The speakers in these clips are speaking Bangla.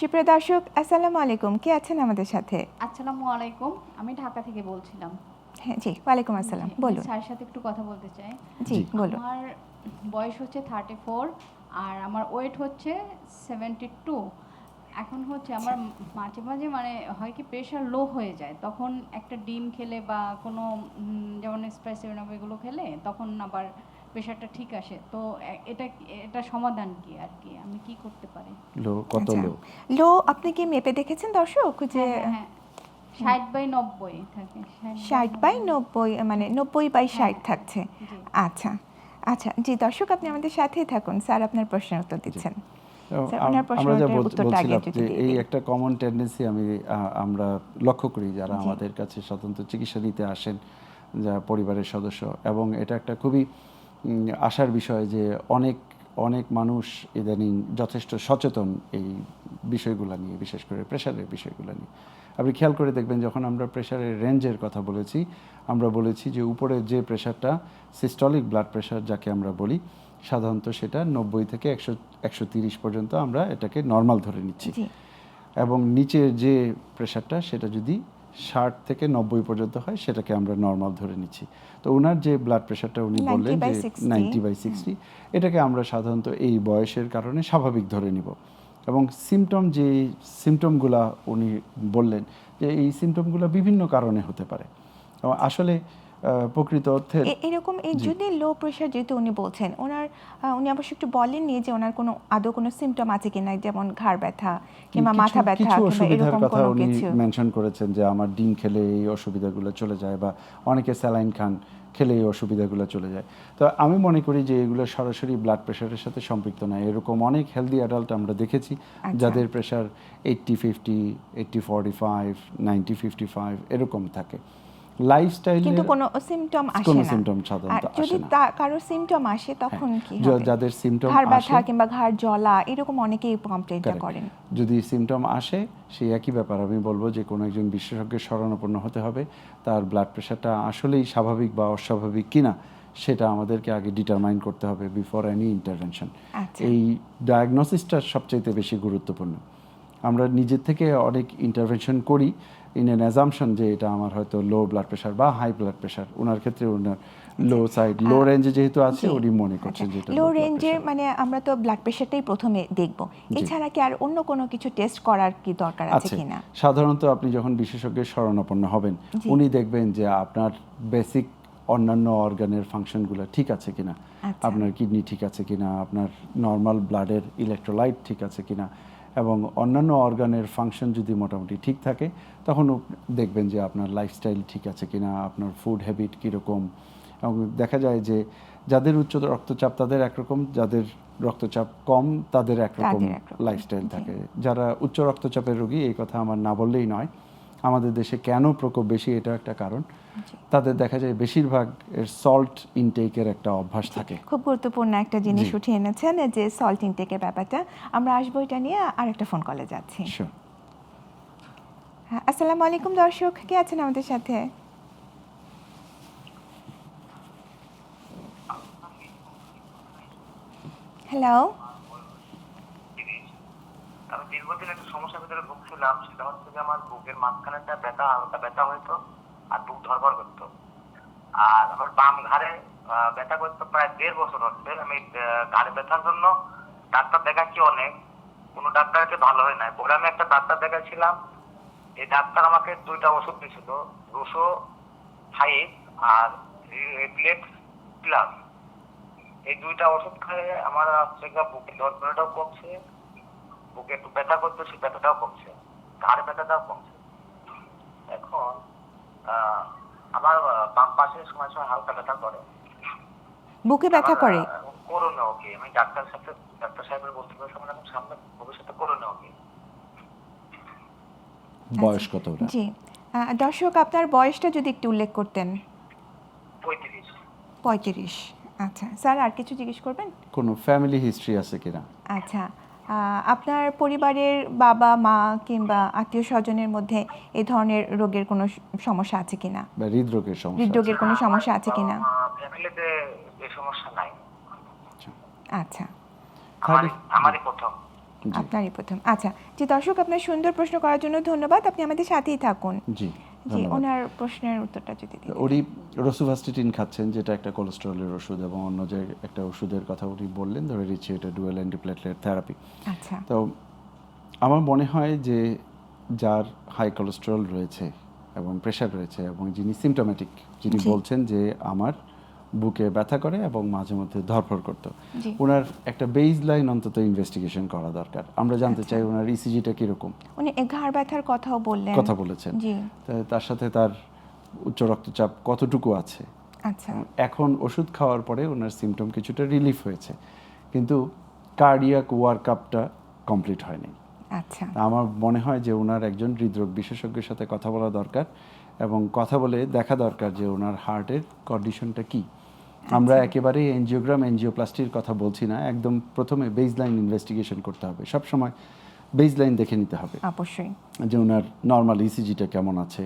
সুপ্রিয় দর্শক, আসসালামু আলাইকুম। কে আছেন আমাদের সাথে? আসসালামু আলাইকুম। আমি ঢাকা থেকে বলছিলাম। হ্যাঁ, জি, ওয়ালাইকুম আসসালাম। বলুন। স্যারের সাথে একটু কথা বলতে চাই। জি, বলুন। আমার বয়স হচ্ছে 34 আর আমার ওয়েট হচ্ছে 72। এখন হচ্ছে আচ্ছা। আমার মাঝে, মাঝে মানে হয় কি প্রেশার লো হয়ে যায়। তখন একটা ডিম খেলে বা কোনো যেমন স্প্রাইট 7 আপ এগুলো খেলে তখন আবার প্রেশারটা ঠিক আসে। তো এটা সমাধান কি আরকি? আমি কি করতে পারি? কত আচ্ছা। লো? লো আপনি কি মেপে দেখেছেন দর্শক? যে হ্যাঁ, হ্যাঁ, হ্যাঁ। 60/90 থাকে। 60/90 মানে 90/60 হ্যাঁ, থাকছে। জি। আচ্ছা, আচ্ছা। জি, দর্শক আপনি আমাদের সাথেই থাকুন। স্যার আপনার প্রশ্নের উত্তর জি। দিচ্ছেন। তো স্যার ওনার আমরা যা প্রশ্নটার উত্তরটা আগে বলছিলাম যদি যে দিয়ে এই দিই। একটা কমন টেন্ডেন্সি আমরা লক্ষ্য করি যারা জি। আমাদের কাছে সাধারণত চিকিৎসা নিতে আসেন, যা পরিবারের সদস্য, এবং এটা একটা খুবই আশার বিষয় যে অনেক অনেক মানুষ ইদানিং যথেষ্ট সচেতন এই বিষয়গুলো নিয়ে, বিশেষ করে প্রেশারের বিষয়গুলো নিয়ে। আপনি খেয়াল করে দেখবেন যখন আমরা প্রেশারের রেঞ্জের কথা বলেছি, আমরা বলেছি যে উপরের যে প্রেশারটা সিস্টলিক ব্লাড প্রেশার যাকে আমরা বলি, সাধারণত সেটা 90 থেকে 130 পর্যন্ত আমরা এটাকে নর্মাল ধরে নিচ্ছি। জি। এবং নিচের যে প্রেশারটা সেটা যদি 60 থেকে 90 পর্যন্ত হয় সেটাকে আমরা নর্মাল ধরে নিচ্ছি। তো ওনার যে ব্লাড প্রেশারটা উনি বললেন যে 90/60, এটাকে আমরা সাধারণত এই বয়সের কারণে স্বাভাবিক ধরে নিব। এবং যে সিমটমগুলা উনি বললেন যে এই সিমটমগুলো বিভিন্ন কারণে হতে পারে। এবং আসলে প্রকৃত অর্থে এরকম এই যদি লো প্রেশার যেহেতু উনি বলছেন, উনি অবশ্য একটু বলেননি যে ওনার কোনো আদৌ কোনো সিমটম আছে কিনা, যেমন ঘাড় ব্যথা কিংবা মাথা ব্যথা কিছু কিংবা অসুবিধার এরকম কথা কোনো উনি কিছু। মেনশন করেছেন যে আমার ডিম খেলে এই অসুবিধাগুলো চলে যায়, বা অনেকে স্যালাইন খান, খেলে এই অসুবিধাগুলো চলে যায়। তো আমি মনে করি যে এগুলো সরাসরি ব্লাড প্রেশারের সাথে সম্পৃক্ত নয়। এরকম অনেক হেলদি অ্যাডাল্ট আমরা দেখেছি যাদের প্রেশার 80/50, 80/45, 90/55 এরকম থাকে। লাইফস্টাইলে কিন্তু কোনো সিমটম আসে কোনো না। সিমটম আর সাধারণত যদি আসে না। কারো সিমটম আসে তখন হ্যাঁ, কি হবে? যাদের সিমটম ঘাড় ব্যথা আসে, কিংবা ঘাড় জ্বলা এরকম অনেকেই কমপ্লেইনটা কারেক্ট, করেন। যদি সিমটম আসে সেই একই ব্যাপার আমি বলবো যে কোনো একজন বিশেষজ্ঞের শরণাপন্ন হতে হবে। তার ব্লাড প্রেশারটা আসলেই স্বাভাবিক বা অস্বাভাবিক কিনা সেটা আমাদেরকে আগে ডিটারমাইন করতে হবে বিফোর এনি ইন্টারভেনশন। আচ্ছা। এই ডায়াগনোসিসটা সবচাইতে বেশি গুরুত্বপূর্ণ। আমরা নিজের থেকে অনেক ইন্টারভেনশন করি ইন অ্যান অ্যাজাম্পশন যে এটা আমার হয়তো লো ব্লাড প্রেশার বা হাই ব্লাড প্রেশার। ওনার ক্ষেত্রে ওনার লো রেঞ্জে যেহেতু আছে উনি মনে করছেন যে এটা লো লো ব্লাড রেঞ্জে প্রেশার। মানে আমরা তো ব্লাড প্রেশারটাই প্রথমে দেখব। এছাড়া কি আর অন্য কোনো কিছু টেস্ট করার কি দরকার আছে কিনা? সাধারণত আপনি যখন বিশেষজ্ঞের শরণাপন্ন হবেন, উনি দেখবেন যে আপনার বেসিক অন্যান্য অর্গানের ফাংশনগুলো ঠিক আছে কিনা, আপনার কিডনি ঠিক আছে কিনা, আপনার নর্মাল ব্লাডের ইলেকট্রোলাইট ঠিক আছে কিনা, এবং অন্যান্য অর্গানের ফাংশন যদি মোটামুটি ঠিক থাকে তখন দেখবেন যে আপনার লাইফস্টাইল ঠিক আছে কিনা, আপনার ফুড হ্যাবিট কীরকম। এবং দেখা যায় যে যাদের উচ্চ রক্তচাপ তাদের একরকম, যাদের রক্তচাপ কম তাদের একরকম লাইফস্টাইল থাকে। যারা উচ্চ রক্তচাপের রোগী, এই কথা আমার না বললেই নয়, আমাদের দেশে কেন প্রকোপ বেশি এটা একটা কারণ, তাদের দেখা যায় বেশিরভাগ সল্ট ইনটেকের একটা অভ্যাস থাকে। খুব গুরুত্বপূর্ণ একটা জিনিস উঠে এনেছেন যে সল্ট ইনটেকের ব্যাপারটা। আমরা আসবো এটা নিয়ে, আরেকটা ফোন কলে যাচ্ছি। হ্যাঁ, আসসালামু আলাইকুম দর্শক, কে আছেন আমাদের সাথে? হ্যালো। আমি দীর্ঘদিন একটা সমস্যার ভিতরে ভুগছিলাম, সেটা হচ্ছে যে আমার বুকের মাঝখানে একটা ব্যথা, হালকা ব্যথা হইতো আর বুক ধরফর করতো। আর আমার বাম ঘাড়ে ব্যথা করতো প্রায় 1.5 বছর হচ্ছে। আমি ঘাড়ে ব্যথার জন্য ডাক্তার দেখাচ্ছি অনেক, কোনো ডাক্তারকে ভালো হয় নাই। পরে আমি একটা ডাক্তার দেখাচ্ছিলাম, এই ডাক্তার আমাকে 2টা ওষুধ দিয়েছিল, রুশো 5 আর রিপ্লেক্স প্লাস। এই 2টা ওষুধ খেয়ে আমার বুকে ধরফরটাও কমছে, বুকে একটু ব্যথা করতেছে, ব্যথাটাও কমছে, ঘাড়ে ব্যথাটাও কমছে। এখন আমার বাম পাশে সময় সময় হালকা ব্যথা করে, বুকে ব্যথা করে? করণীয় কি? আমি ডাক্তার সাহেবের বলতে পারি সময় এখন সামনে ভবিষ্যতে করণীয় কি? বয়স কত? জি, দর্শক আপনার বয়সটা যদি একটু উল্লেখ করতেন। 35। 35। আচ্ছা স্যার, আর কিছু জিজ্ঞেস করবেন? কোনো ফ্যামিলি হিস্ট্রি আছে কিনা? আচ্ছা, আপনার পরিবারের বাবা মা কিংবা আত্মীয় স্বজনের মধ্যে এই ধরনের রোগের কোনো সমস্যা আছে কিনা, বা হৃদরোগের সমস্যা? হৃদরোগের কোনো সমস্যা আছে কিনা? ফ্যামিলিতে এই সমস্যা নাই। আচ্ছা, আমারই প্রথম। আপনারই প্রথম। আচ্ছা, জি দর্শক, আপনার সুন্দর প্রশ্ন করার জন্য ধন্যবাদ। আপনি আমাদের সাথেই থাকুন। জি জি, ধন্যবাদ। ওনার প্রশ্নের উত্তরটা যদি দিতেন। উনি রসুভাস্টিটিন খাচ্ছেন, যেটা একটা কোলেস্টেরলের ওষুধ, এবং অন্য যে একটা ওষুধের কথা উনি বললেন, ধরে নিচ্ছি এটা ডুয়েল অ্যান্টিপ্লেটলেট থেরাপি। আচ্ছা, তো আমার মনে হয় যে যার হাই কোলেস্টেরল রয়েছে এবং প্রেশার রয়েছে, এবং যিনি সিমটোম্যাটিক, যিনি জি। বলছেন যে আমার বুকে ব্যথা করে এবং মাঝে মধ্যে ধরফর করতো, জি। ওনার একটা বেজ লাইন অন্তত ইনভেস্টিগেশন করা দরকার। আমরা জানতে আচ্ছা। চাই ওনার ইসিজিটা কীরকম, উনি ঘাড় ব্যথার কথাও বললেন। কথা বলেছেন, জি। তার সাথে তার উচ্চ রক্তচাপ কতটুকু আছে। আচ্ছা, এখন ওষুধ খাওয়ার পরে ওনার সিমটম কিছুটা রিলিফ হয়েছে, কিন্তু কার্ডিয়াক ওয়ার্কআপটা কমপ্লিট হয়নি। আচ্ছা, আমার মনে হয় যে ওনার একজন হৃদরোগ বিশেষজ্ঞের সাথে কথা বলা দরকার, এবং কথা বলে দেখা দরকার যে ওনার হার্টের কন্ডিশনটা কি। আমরা একেবারে এনজিওগ্রাম এনজিওপ্লাস্টির কথা বলছি না, একদম প্রথমে বেসলাইন ইনভেস্টিগেশন করতে হবে, সবসময় বেসলাইন দেখে নিতে হবে অবশ্যই। যে ওনার নর্মাল ইসিজিটা কেমন আছে,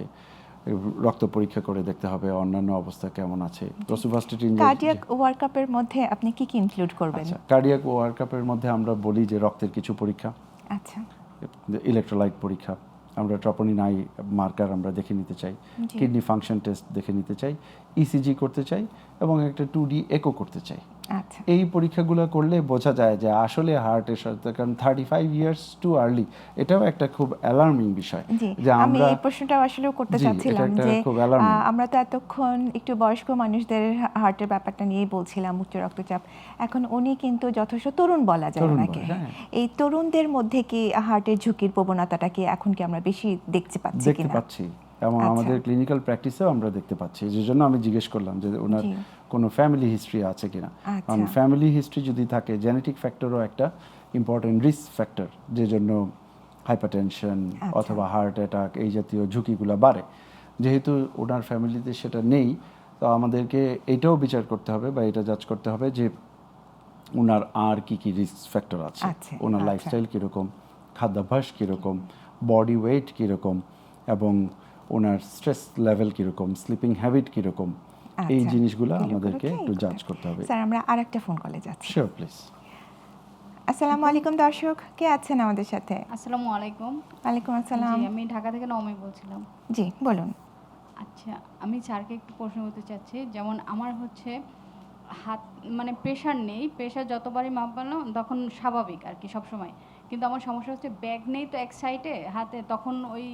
রক্ত পরীক্ষা করে দেখতে হবে অন্যান্য অবস্থা কেমন আছে। রসুভাস্টিটিন, কার্ডিয়াক ওয়ার্কআপের মধ্যে আপনি কি কি ইনক্লুড করবেন? আচ্ছা, কার্ডিয়াক ওয়ার্কআপের মধ্যে আমরা বলি যে রক্তের কিছু পরীক্ষা, আচ্ছা, ইলেকট্রোলাইট পরীক্ষা, আমরা ট্রপোনিন আই মার্কার আমরা দেখে নিতে চাই, জি। কিডনি ফাংশন টেস্ট দেখে নিতে চাই, ইসিজি করতে চাই, এবং একটা 2D একো করতে চাই। আচ্ছা, এই পরীক্ষাগুলো করলে বোঝা যায় যে আসলে হার্টের সাথে, কারণ 35 ইয়ার্স টু আর্লি, এটাও একটা খুব অ্যালার্মিং বিষয় জি। যে আমি আমরা এই প্রশ্নটা আসলেও করতে জি, চাচ্ছিলাম এটা একটা যে খুব alarming। আমরা তো এতক্ষণ একটু বয়স্ক মানুষদের হার্টের ব্যাপারটা নিয়েই বলছিলাম, উচ্চ রক্তচাপ। এখন উনি কিন্তু যথেষ্ট তরুণ বলা যায় তরুণ ওনাকে। বয়স, হ্যাঁ। এই তরুণদের মধ্যে কি হার্টের ঝুঁকির প্রবণতাটা কি এখন কি আমরা বেশি দেখতে পাচ্ছি দেখতে কিনা? পাচ্ছি, এবং আচ্ছা। আমাদের ক্লিনিক্যাল প্র্যাকটিসেও আমরা দেখতে পাচ্ছি। যে জন্য আমি জিজ্ঞেস করলাম যে ওনার জি। কোনো ফ্যামিলি হিস্ট্রি আছে কিনা। আচ্ছা। কারণ ফ্যামিলি হিস্ট্রি যদি থাকে, জেনেটিক ফ্যাক্টরও একটা ইম্পর্টেন্ট রিস্ক ফ্যাক্টর, যে জন্য হাইপারটেনশন আচ্ছা। অথবা হার্ট অ্যাটাক এই জাতীয় ঝুঁকিগুলো বাড়ে। যেহেতু ওনার ফ্যামিলিতে সেটা নেই, তো আমাদেরকে এটাও বিচার করতে হবে বা এটা জাজ করতে হবে যে ওনার আর কি কি রিস্ক ফ্যাক্টর আছে, আচ্ছা, ওনার আচ্ছা। লাইফস্টাইল কীরকম, খাদ্যাভ্যাস কীরকম, বডি ওয়েট কীরকম, এবং ওনার স্ট্রেস লেভেল কীরকম, স্লিপিং হ্যাবিট কীরকম, এই আচ্ছা। জিনিসগুলো এগুলোকে আমাদেরকে একটু এই জাজ করতে হবে। স্যার, আমরা আরেকটা ফোন কলে যাচ্ছি। Sure please. আসসালামু আলাইকুম দর্শক, কে আছেন আমাদের সাথে? আসসালামু আলাইকুম। ওয়ালাইকুম আসসালাম। জি, আমি ঢাকা থেকে নমি বলছিলাম। জি, বলুন। আচ্ছা, আমি স্যারকে একটু প্রশ্ন করতে চাচ্ছি। যেমন আমার হচ্ছে হাত, মানে প্রেশার নেই, প্রেশার যতবারই মাপালাম তখন স্বাভাবিক আর কি সবসময়। কিন্তু আমার সমস্যা হচ্ছে ব্যাগ নেই তো এক সাইডে হাতে, তখন ওই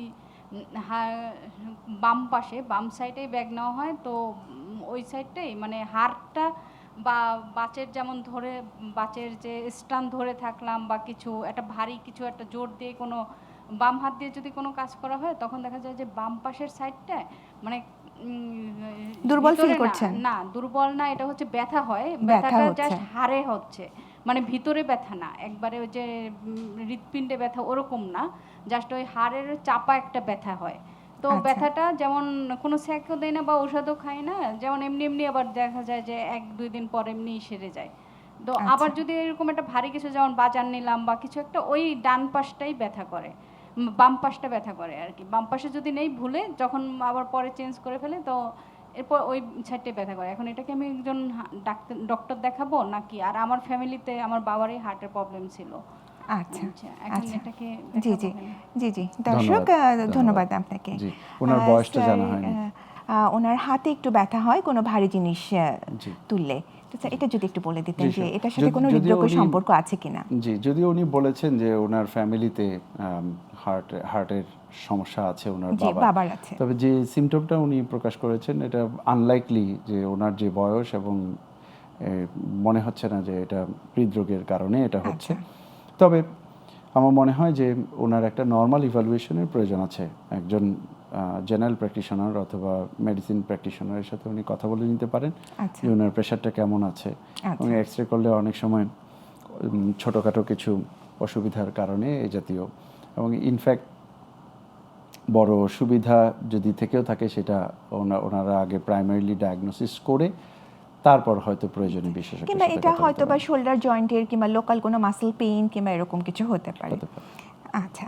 বাম পাশে, বাম সাইডেই ব্যাগ নেওয়া হয়, তো ওই সাইডটাই মানে হাড়টা বা বাচের, যেমন ধরে বাচের যে স্টান ধরে থাকলাম বা কিছু একটা ভারী কিছু একটা জোর দিয়ে কোনো বাম হাত দিয়ে যদি কোনো কাজ করা হয়, তখন দেখা যায় যে বাম পাশের সাইডটা মানে দুর্বল ভিতরে feel করছেন? না, দুর্বল না, এটা হচ্ছে ব্যথা হয়, ব্যথা ব্যথাটা হচ্ছে। জাস্ট হাড়ে হচ্ছে, মানে ভিতরে ব্যথা না, একবারে ওই যে হৃৎপিণ্ডে ব্যথা ওরকম না, জাস্ট ওই হাড়ের চাপা একটা ব্যথা হয়। তো আচ্ছা। ব্যথাটা যেমন কোনো স্যাকও দেয় না বা ওষুধও খাই না, যেমন এমনি এমনি আবার দেখা যায় যে 1-2 দিন পর এমনি সেরে যায়। তো আচ্ছা। আবার যদি এরকম একটা ভারী কিছু, যেমন বাজার নিলাম বা কিছু একটা, ওই ডান পাশটাই ব্যথা করে, বাম পাশটা ব্যথা করে আর কি। বাম পাশে যদি নেই ভুলে, যখন আবার পরে চেঞ্জ করে ফেলে, তো এরপর ওই সাইডটাই ব্যথা করে। এখন এটাকে আমি একজন ডক্টর দেখাবো নাকি? আর আমার ফ্যামিলিতে আমার বাবারই হার্টের প্রবলেম ছিল। আচ্ছা, আচ্ছা, এখন আচ্ছা। এটাকে জি, দেখাবো জি, কেন? জি, জি। দর্শক, ধন্যবাদ আপনাকে। জি, ওনার বয়সটা স্যার, জানা হয়নি। ওনার হাতে একটু ব্যথা হয় কোনো ভারী জিনিস জি। তুললে। তো স্যার, এটা যদি একটু বলে দিতেন জি, যে স্যার। এটার সাথে কোনো যদিও হৃদরোগের উনি- সম্পর্ক আছে কিনা? জি, যদিও উনি বলেছেন যে ওনার ফ্যামিলিতে হার্টের সমস্যা আছে ওনার জি, বাবার, বাবার আছে। তবে যে সিমটমটা উনি প্রকাশ করেছেন এটা আনলাইকলি, যে ওনার যে বয়স এবং মনে হচ্ছে না যে এটা হৃদরোগের কারণে এটা হচ্ছে। তবে আমার মনে হয় যে ওনার একটা নর্মাল ইভ্যালুয়েশনের প্রয়োজন আছে। একজন জেনারেল প্র্যাকটিশনার অথবা মেডিসিন প্র্যাকটিশনারের সাথে উনি কথা বলে নিতে পারেন আচ্ছা। যে ওনার প্রেশারটা কেমন আছে, এবং এক্স রে করলে অনেক সময় ছোটোখাটো কিছু অসুবিধার কারণে এই জাতীয়, এবং ইনফ্যাক্ট বড় অসুবিধা যদি থেকেও থাকে সেটা ওনারা আগে প্রাইমারিলি ডায়াগনোসিস করে তারপর হয়তো প্রয়োজনীয় বিশেষজ্ঞের কিংবা সাথে এটা কথা হয়তো বলতে বা পারেন। শোল্ডার জয়েন্টের কিংবা লোকাল কোনো মাসল পেইন কিংবা এরকম কিছু হতে পারে। হতে পারে। আচ্ছা।